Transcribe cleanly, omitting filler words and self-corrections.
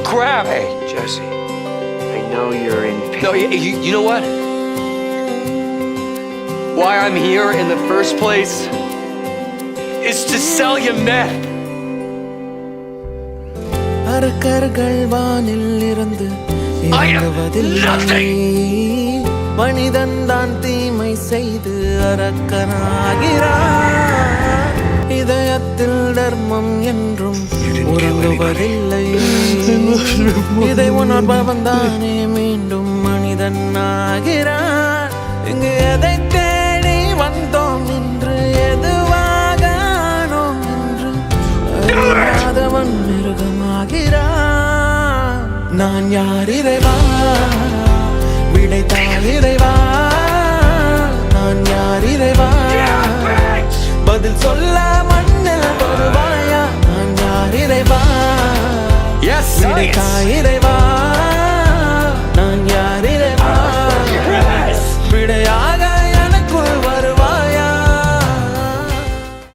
crap! Hey, Jesse. I know you're in pain. No, you know what? Why I'm here in the first place is to sell you meth. அரக்கர்கள் வானில் இருந்து I am nothing. மனிதன் தான் தீமை செய்து அரக்கனாகிறான். இதயத்தில் தர்மம் என்றும் உறங்குவதில்லை. இதை உணர்பவன் தானே மீண்டும் மனிதன் ஆகிறான். இங்கு எதை தேடி வந்தோம் என்று எதுவாக ஆனோம் என்று அறியாதவன் மிருகமாகிறான். நான் யார் இறைவா, விடைத்தாள் இறைவா. நான் யார் இறைவா, பதில் சொல்ல மண்ணில் வருவாயா. நான் யார் இறைவா, Yes, விடைத்தாள் இறைவா.